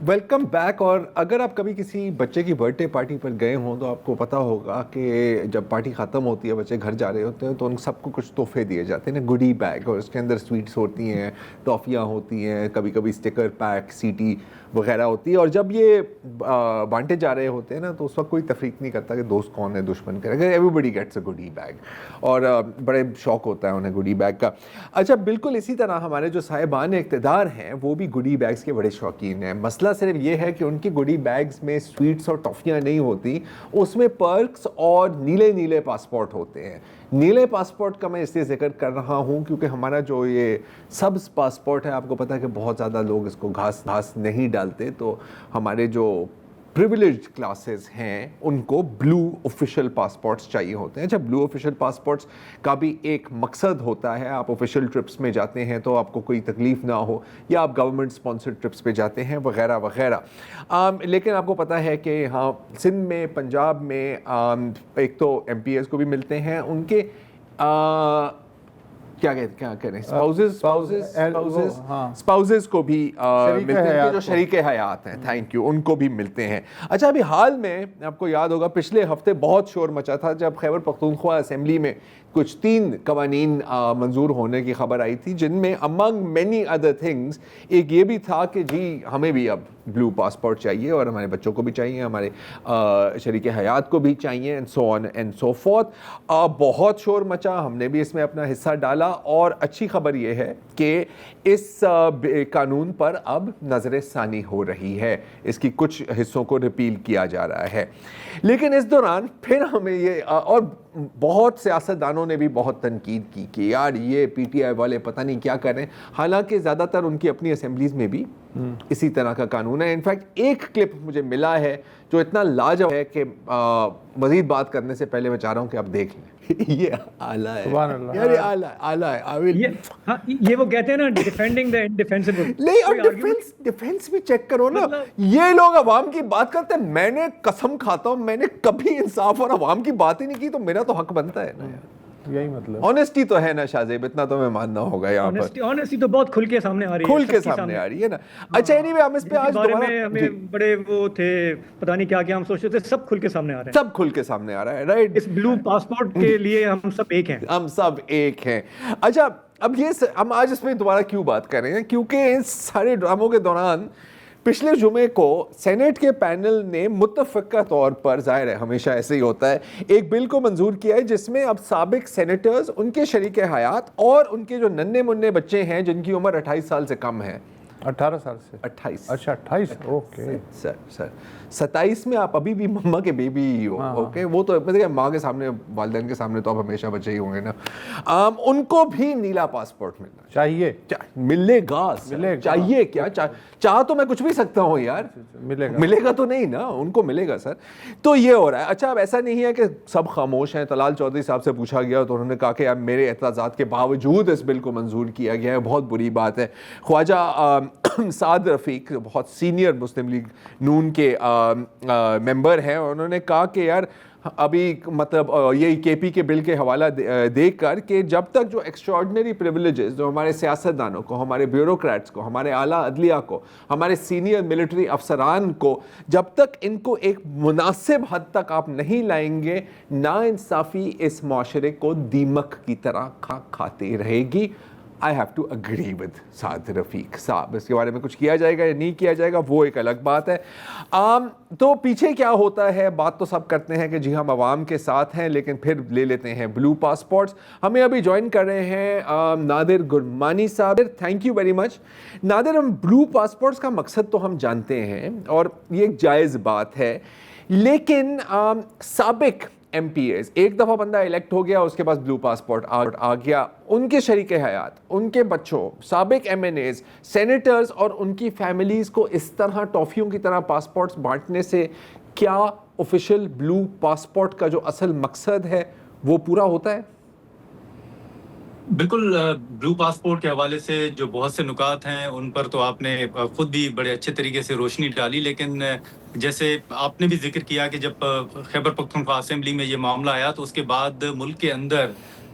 Welcome back. اور اگر آپ کبھی کسی بچے کی برتھ ڈے پارٹی پر گئے ہوں تو آپ کو پتہ ہوگا کہ جب پارٹی ختم ہوتی ہے بچے گھر جا رہے ہوتے ہیں تو ان سب کو کچھ تحفے دیے جاتے ہیں نا, گڈی بیگ, اور اس کے اندر سویٹس ہوتی ہیں, ٹافیاں ہوتی ہیں, کبھی کبھی اسٹیکر پیک, سی ٹی وغیرہ ہوتی ہے. اور جب یہ بانٹے جا رہے ہوتے ہیں نا تو اس وقت کوئی تفریق نہیں کرتا کہ دوست کون ہے دشمن کا, ایوری بڈی گیٹس اے گڈی بیگ, اور بڑے شوق ہوتا ہے انہیں گڈی بیگ کا. اچھا, بالکل اسی طرح ہمارے جو صاحبان اقتدار ہیں وہ بھی گڈی بیگس کے بڑے شوقین ہیں. مسئلہ صرف یہ ہے کہ ان کی گڈی بیگز میں سویٹس اور ٹافیاں نہیں ہوتی, اس میں پرکس اور نیلے نیلے پاسپورٹ ہوتے ہیں. نیلے پاسپورٹ کا میں اس لیے ذکر کر رہا ہوں کیونکہ ہمارا جو یہ سبز پاسپورٹ ہے, آپ کو پتہ ہے کہ بہت زیادہ لوگ اس کو گھاس نہیں ڈالتے, تو ہمارے جو پریویلیجڈ کلاسز ہیں ان کو بلو آفیشیل پاسپورٹس چاہیے ہوتے ہیں. اچھا, بلو آفیشیل پاسپورٹس کا بھی ایک مقصد ہوتا ہے, آپ آفیشیل ٹرپس میں جاتے ہیں تو آپ کو کوئی تکلیف نہ ہو, یا آپ گورنمنٹ اسپانسرڈ ٹرپس پہ جاتے ہیں وغیرہ وغیرہ. لیکن آپ کو پتہ ہے کہ ہاں سندھ میں, پنجاب میں ایک تو ایم پی ایز کو بھی ملتے ہیں, ان کے کیا کہیں اسپاؤزز کو بھی ملتے ہیں جو شریک حیات ہیں. تھینک یو, ان کو بھی ملتے ہیں. اچھا, ابھی حال میں آپ کو یاد ہوگا پچھلے ہفتے بہت شور مچا تھا جب خیبر پختونخوا اسمبلی میں کچھ 3 قوانین منظور ہونے کی خبر آئی تھی, جن میں امنگ مینی ادر تھنگس ایک یہ بھی تھا کہ جی ہمیں بھی اب بلو پاسپورٹ چاہیے, اور ہمارے بچوں کو بھی چاہیے, ہمارے شریک حیات کو بھی چاہیے, and so on and so forth. بہت شور مچا, ہم نے بھی اس میں اپنا حصہ ڈالا, اور اچھی خبر یہ ہے کہ اس قانون پر اب نظر ثانی ہو رہی ہے, اس کی کچھ حصوں کو ریپیل کیا جا رہا ہے. لیکن اس دوران پھر ہمیں یہ, اور بہت سیاستدانوں نے بھی بہت تنقید کی کہ یار یہ پی ٹی آئی والے پتہ نہیں کیا کر رہے ہیں, حالانکہ زیادہ تر ان کی اپنی اسمبلیز میں بھی اسی طرح کا قانون ہے. انفیکٹ ایک کلپ مجھے ملا ہے جو اتنا لاجواب ہے کہ مزید بات کرنے سے پہلے میں چاہ رہا ہوں کہ آپ دیکھ لیں. یہ اعلیٰ ہے, سبحان اللہ, یار اعلیٰ ہے. یہ وہ کہتے ہیں نا ڈیفینڈنگ دا انڈیفینسیبل. نہیں, اور ڈیفینس بھی چیک کرو نا, یہ لوگ عوام کی بات کرتے ہیں. میں نے قسم کھاتا ہوں میں نے کبھی انصاف اور عوام کی بات ہی نہیں کی, تو میرا تو حق بنتا ہے نا یار. یہی مطلب آنیسٹی تو ہے نا شاہزیب, اتنا تو میں ماننا ہوگا یہاں پر. آنیسٹی تو بہت کھل کے سامنے آ رہی ہے, کھل کے سامنے آ رہی ہے نا. اچھا, اینی وے ہم اس پہ آج دوبارہ ہمیں بڑے وہ تھے, پتہ نہیں کیا کیا ہم سوچتے تھے, سب کھل کے سامنے آ رہے ہیں. سب کھل کے سامنے آ رہا ہے, رائٹ. اس بلو پاسپورٹ کے لیے ہم سب ایک ہیں. ہم سب ایک ہیں. اچھا, اب یہ ہم آج اس پہ دوبارہ کیوں بات کر رہے ہیں, کیونکہ ان سارے ڈراموں کے دوران پچھلے جمعے کو سینیٹ کے پینل نے متفقہ طور پر, ظاہر ہے ہمیشہ ایسے ہی ہوتا ہے, ایک بل کو منظور کیا ہے جس میں اب سابق سینیٹرز, ان کے شریک حیات اور ان کے جو ننھے منھے بچے ہیں جن کی عمر 28 سال سے کم ہے. 18 سال سے 28. اچھا 28, اوکے سر 27 میں آپ ابھی بھی مما کے بیبی ہی ہو, اوکے. وہ تو ماں کے سامنے, والدین کے سامنے تو آپ ہمیشہ بچے ہی ہوں گے نا. ان کو بھی نیلا پاسپورٹ ملنا چاہیے, ملے گا, چاہیے کیا, چاہ تو میں کچھ بھی سکتا ہوں یار, ملے گا تو نہیں نا, ان کو ملے گا سر. تو یہ ہو رہا ہے. اچھا, اب ایسا نہیں ہے کہ سب خاموش ہیں. طلال چودھری صاحب سے پوچھا گیا تو انہوں نے کہا کہ یار میرے اعتراضات کے باوجود اس بل کو منظور کیا گیا ہے, بہت بری بات ہے. خواجہ سعد رفیق بہت سینئر مسلم لیگ نون کے ممبر ہیں, انہوں نے کہا کہ یار ابھی مطلب یہی کے پی کے بل کے حوالہ دے کر کہ جب تک جو ایکسٹراڈنری پریویلیجز جو ہمارے سیاستدانوں کو, ہمارے بیوروکریٹس کو, ہمارے اعلیٰ عدلیہ کو, ہمارے سینئر ملٹری افسران کو, جب تک ان کو ایک مناسب حد تک آپ نہیں لائیں گے, ناانصافی اس معاشرے کو دیمک کی طرح کھاتے رہے گی. I have to agree with سعد رفیق صاحب. اس کے بارے میں کچھ کیا جائے گا یا نہیں کیا جائے گا وہ ایک الگ بات ہے. تو پیچھے کیا ہوتا ہے, بات تو سب کرتے ہیں کہ جی ہم عوام کے ساتھ ہیں, لیکن پھر لے لیتے ہیں بلو پاسپورٹس. ہمیں ابھی جوائن کر رہے ہیں نادر گرمانی صاحب. Thank you very much. Nadir, ہم بلو پاسپورٹس کا مقصد تو ہم جانتے ہیں اور یہ ایک جائز بات ہے, لیکن سابق ایم پی ایز, ایک دفعہ بندہ الیکٹ ہو گیا, اس کے پاس بلو پاسپورٹ آ گیا, ان کے شریک حیات, ان کے بچوں, سابق ایم این ایز, سینیٹرز اور ان کی فیملیز کو اس طرح ٹافیوں کی طرح پاسپورٹس بانٹنے سے کیا آفیشیل بلو پاسپورٹ کا جو اصل مقصد ہے وہ پورا ہوتا ہے؟ بالکل, بلو پاسپورٹ کے حوالے سے جو بہت سے نکات ہیں ان پر تو آپ نے خود بھی بڑے اچھے طریقے سے روشنی ڈالی, لیکن جیسے آپ نے بھی ذکر کیا کہ جب خیبر پختونخوا اسمبلی میں یہ معاملہ آیا تو اس کے بعد ملک کے اندر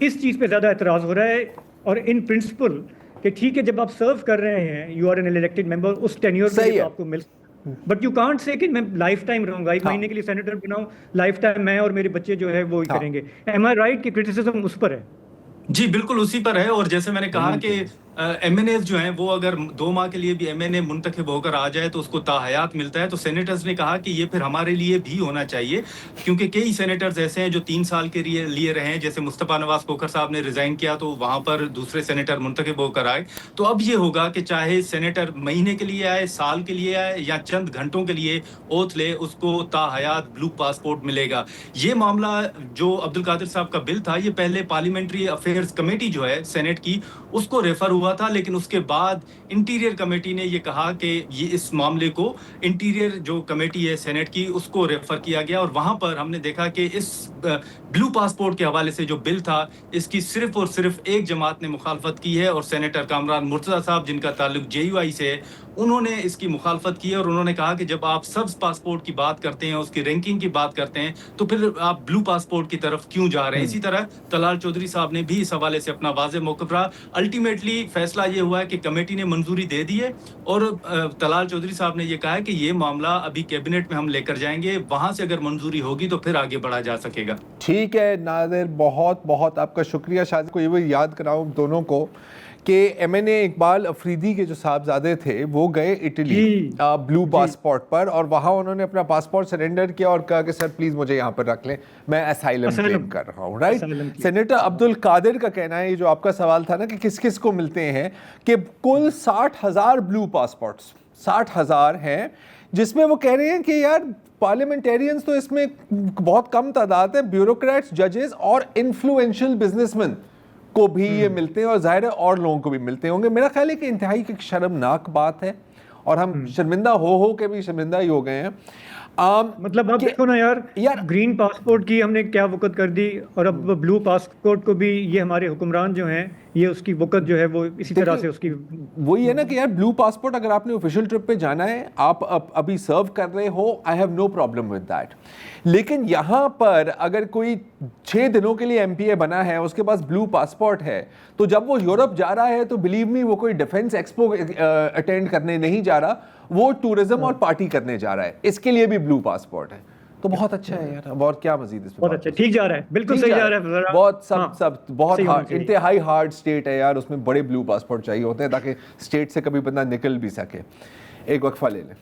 اس چیز پہ زیادہ اعتراض ہو رہا ہے. اور ان پرنسپل کہ ٹھیک ہے جب آپ سرو کر رہے ہیں you are an elected member اس ٹینیور میں آپ کو مل, بٹ یو کانٹ سے کہ میں لائف ٹائم رہوں گا, 1 مہینے کے لیے سینیٹر بناؤں, لائف ٹائم میں اور میرے بچے جو ہے وہ کریں گے. ایم آئی رائٹ کہ کرٹیسزم اس پر ہے؟ جی بالکل اسی پر ہے. اور جیسے میں نے کہا کہ ایم این ایز جو ہیں وہ اگر 2 ماہ کے لیے بھی ایم این اے منتخب ہو کر آ جائے تو اس کو تاحیات ملتا ہے. تو سینیٹرز نے کہا کہ یہ پھر ہمارے لیے بھی ہونا چاہیے, کیونکہ کئی سینیٹرز ایسے ہیں جو 3 سال کے لیے رہے ہیں. جیسے مصطفیٰ نواز کھوکھر صاحب نے ریزائن کیا تو وہاں پر دوسرے سینیٹر منتخب ہو کر آئے. تو اب یہ ہوگا کہ چاہے سینیٹر مہینے کے لیے آئے, سال کے لیے آئے یا چند گھنٹوں کے لیے اوتھ لے, اس کو تاحیات بلو پاسپورٹ ملے گا. یہ معاملہ جو عبد القادر صاحب کا بل تھا یہ پہلے پارلیمنٹری افیئرز کمیٹی جو ہے سینیٹ کی اس کو ریفر ہوا تھا, لیکن اس کے بعد انٹیریئر کمیٹی نے یہ کہا کہ یہ اس معاملے کو انٹیریئر جو کمیٹی ہے سینیٹ کی اس کو ریفر کیا گیا. اور وہاں پر ہم نے دیکھا کہ اس بلو پاسپورٹ کے حوالے سے جو بل تھا اس کی صرف اور صرف ایک جماعت نے مخالفت کی ہے, اور سینیٹر کامران مرتضیٰ صاحب جن کا تعلق جے یو آئی سے ہے انہوں نے اس کی مخالفت کی ہے. اور انہوں نے کہا کہ جب آپ سبز پاسپورٹ کی بات کرتے ہیں, اس کی رینکنگ کی بات کرتے ہیں, تو پھر آپ بلو پاسپورٹ کی طرف کیوں جا رہے ہیں. اسی طرح طلال چودھری صاحب نے بھی اس حوالے سے اپنا واضح موقف رہا. الٹیمیٹلی فیصلہ یہ ہوا ہے کہ کمیٹی نے منظوری دے دی ہے, اور طلال چودھری صاحب نے یہ کہا ہے کہ یہ معاملہ ابھی کیبنٹ میں ہم لے کر جائیں گے, وہاں سے اگر منظوری ہوگی تو پھر آگے بڑھا جا سکے گا. ٹھیک ہے ناظر, بہت بہت آپ کا شکریہ. شاید کو یہ یاد کراؤں دونوں کو کہ ایم این اے اقبال افریدی کے جو صاحبزادے تھے وہ گئے اٹلی بلو پاسپورٹ پر, اور وہاں انہوں نے اپنا پاسپورٹ سرنڈر کیا اور کہا کہ سر پلیز مجھے یہاں پر رکھ لیں, میں اسائلم کلیم کر رہا ہوں. رائٹ, سینیٹر عبد القادر کا کہنا ہے, یہ جو آپ کا سوال تھا نا کہ کس کس کو ملتے ہیں, کہ کل 60,000 بلو پاسپورٹس 60,000 ہیں, جس میں وہ کہہ رہے ہیں کہ یار پارلیمنٹیرینز تو اس میں بہت کم تعداد ہے, بیوروکریٹس, ججز اور انفلوئنشل بزنس مین کو بھی یہ ملتے ہیں, اور ظاہر ہے اور لوگوں کو بھی ملتے ہوں گے. میرا خیال ہے کہ انتہائی ایک شرمناک بات ہے, اور ہم شرمندہ ہو کے بھی شرمندہ ہی ہو گئے ہیں. مطلب آپ دیکھو نا یار, گرین پاسپورٹ کی ہم نے کیا وقت کر دی, اور اب بلو پاسپورٹ کو بھی یہ ہمارے حکمران جو ہیں یہ اس کی وقت جو ہے وہ اسی طرح سے اس کی وہی ہے نا کہ یار بلو پاسپورٹ اگر آپ نے آفیشیل ٹرپ پہ جانا ہے, آپ ابھی سرو کر رہے ہو, I have no problem with that. لیکن یہاں پر اگر کوئی 6 دنوں کے لیے ایم پی اے بنا ہے, اس کے پاس بلو پاسپورٹ ہے, تو جب وہ یورپ جا رہا ہے تو بلیو می وہ کوئی ڈیفنس ایکسپو اٹینڈ کرنے نہیں جا رہا, وہ ٹورزم اور پارٹی کرنے جا رہا ہے, اس کے لیے بھی بلو پاسپورٹ ہے. تو بہت اچھا ہے یار, اور کیا مزید اس میں, بہت اچھا, ٹھیک جا رہا ہے, بالکل صحیح جا رہا ہے. بہت سب بہت انتہائی ہارڈ اسٹیٹ ہے یار, اس میں بڑے بلو پاسپورٹ چاہیے ہوتے ہیں تاکہ اسٹیٹ سے کبھی بندہ نکل بھی سکے. ایک وقفہ لے لیں.